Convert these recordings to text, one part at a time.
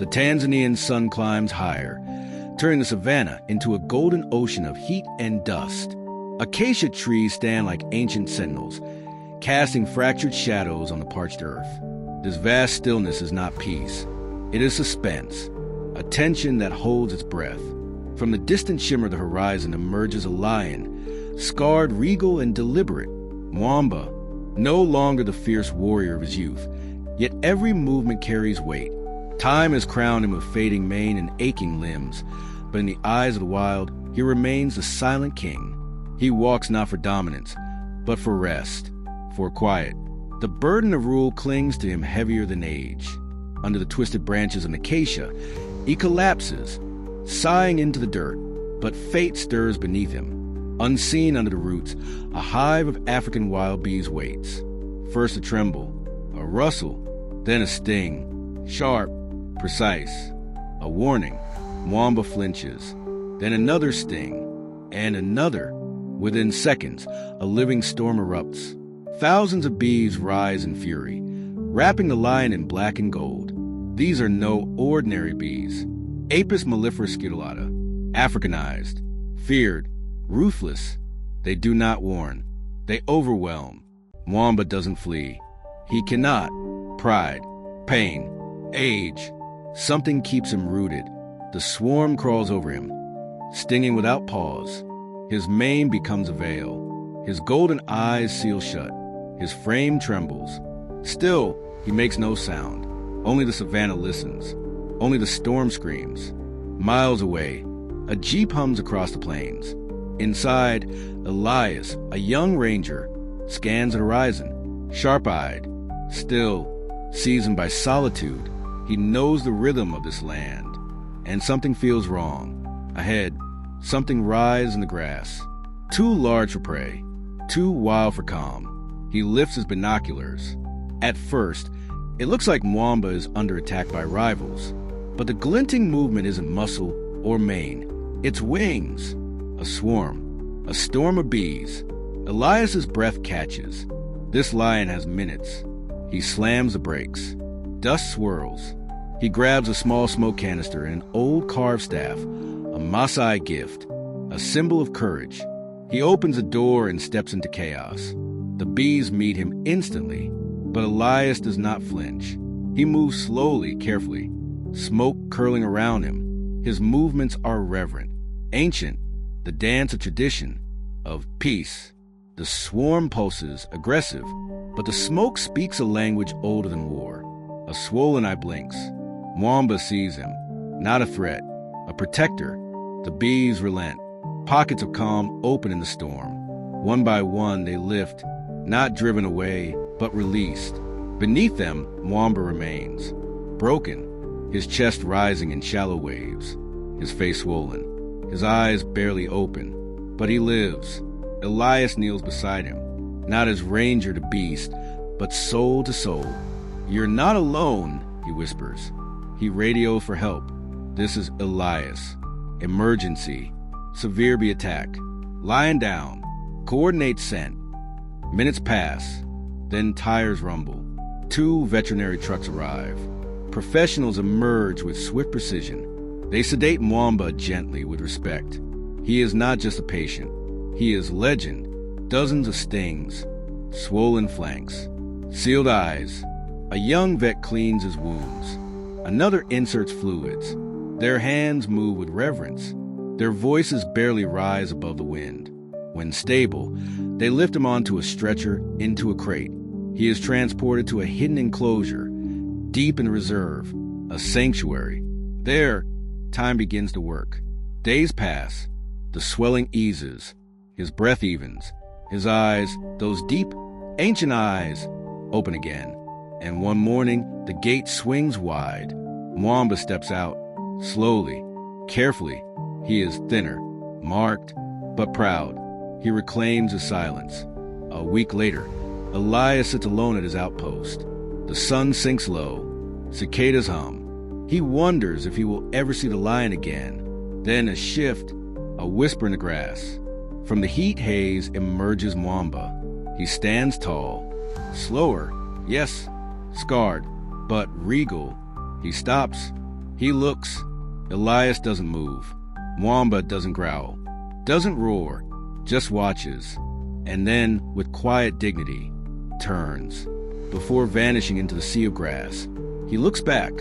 The Tanzanian sun climbs higher, turning the savannah into a golden ocean of heat and dust. Acacia trees stand like ancient sentinels, casting fractured shadows on the parched earth. This vast stillness is not peace. It is suspense, a tension that holds its breath. From the distant shimmer of the horizon emerges a lion, scarred, regal, and deliberate. Mwamba, no longer the fierce warrior of his youth, yet every movement carries weight. Time has crowned him with fading mane and aching limbs, but in the eyes of the wild, he remains the silent king. He walks not for dominance, but for rest, for quiet. The burden of rule clings to him heavier than age. Under the twisted branches of an acacia, he collapses, sighing into the dirt, but fate stirs beneath him. Unseen under the roots, a hive of African wild bees waits. First a tremble, a rustle, then a sting, sharp, precise. A warning, Mwamba flinches, then another sting, and another. Within seconds, a living storm erupts. Thousands of bees rise in fury, wrapping the lion in black and gold. These are no ordinary bees. Apis mellifera scutellata, Africanized, feared, ruthless. They do not warn. They overwhelm. Mwamba doesn't flee. He cannot. Pride, pain, age. Something keeps him rooted. The swarm crawls over him, stinging without pause. His mane becomes a veil. His golden eyes seal shut. His frame trembles. Still, he makes no sound. Only the savannah listens. Only the storm screams. Miles away, a jeep hums across the plains. Inside, Elias, a young ranger, scans the horizon, sharp-eyed, still, seasoned by solitude. He knows the rhythm of this land, and something feels wrong. Ahead, something writhes in the grass. Too large for prey, too wild for calm. He lifts his binoculars. At first, it looks like Mwamba is under attack by rivals, but the glinting movement isn't muscle or mane. It's wings. A swarm, a storm of bees. Elias's breath catches. This lion has minutes. He slams the brakes. Dust swirls. He grabs a small smoke canister and an old carved staff, a Maasai gift, a symbol of courage. He opens the door and steps into chaos. The bees meet him instantly, but Elias does not flinch. He moves slowly, carefully, smoke curling around him. His movements are reverent, ancient, the dance of tradition, of peace. The swarm pulses, aggressive, but the smoke speaks a language older than war. A swollen eye blinks. Mwamba sees him, not a threat, a protector. The bees relent. Pockets of calm open in the storm. One by one they lift, not driven away, but released. Beneath them, Mwamba remains, broken, his chest rising in shallow waves, his face swollen. His eyes barely open, but he lives. Elias kneels beside him, not as ranger to beast, but soul to soul. "You're not alone," he whispers. He radios for help. This is Elias. Emergency. Severe bee attack. Lying down. Coordinate scent. Minutes pass. Then tires rumble. 2 veterinary trucks arrive. Professionals emerge with swift precision. They sedate Mwamba gently with respect. He is not just a patient. He is legend. Dozens of stings. Swollen flanks. Sealed eyes. A young vet cleans his wounds. Another inserts fluids. Their hands move with reverence. Their voices barely rise above the wind. When stable, they lift him onto a stretcher, into a crate. He is transported to a hidden enclosure, deep in reserve, a sanctuary. There, time begins to work. Days pass. The swelling eases. His breath evens. His eyes, those deep, ancient eyes, open again. And one morning, the gate swings wide. Mwamba steps out, slowly, carefully. He is thinner, marked, but proud. He reclaims his silence. A week later, Elias sits alone at his outpost. The sun sinks low. Cicadas hum. He wonders if he will ever see the lion again. Then a shift, a whisper in the grass. From the heat haze emerges Mwamba. He stands tall, slower, yes, scarred, but regal. He stops, He looks. Elias doesn't move. Mwamba doesn't growl, doesn't roar, just watches, and then, with quiet dignity, turns. Before vanishing into the sea of grass, he looks back,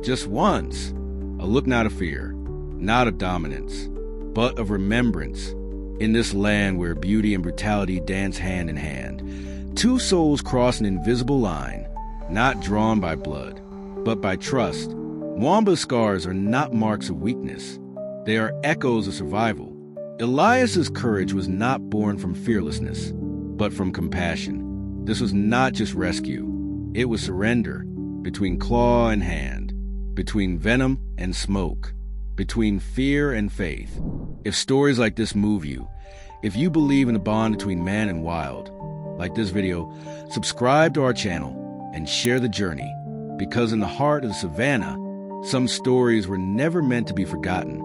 just once, a look not of fear, not of dominance, but of remembrance. In this land where beauty and brutality dance hand in hand, two souls cross an invisible line, not drawn by blood, but by trust. Mwamba's scars are not marks of weakness. They are echoes of survival. Elias's courage was not born from fearlessness, but from compassion. This was not just rescue. It was surrender, between claw and hand, between venom and smoke, between fear and faith. If stories like this move you, if you believe in the bond between man and wild, like this video, subscribe to our channel and share the journey, because in the heart of the savannah, some stories were never meant to be forgotten.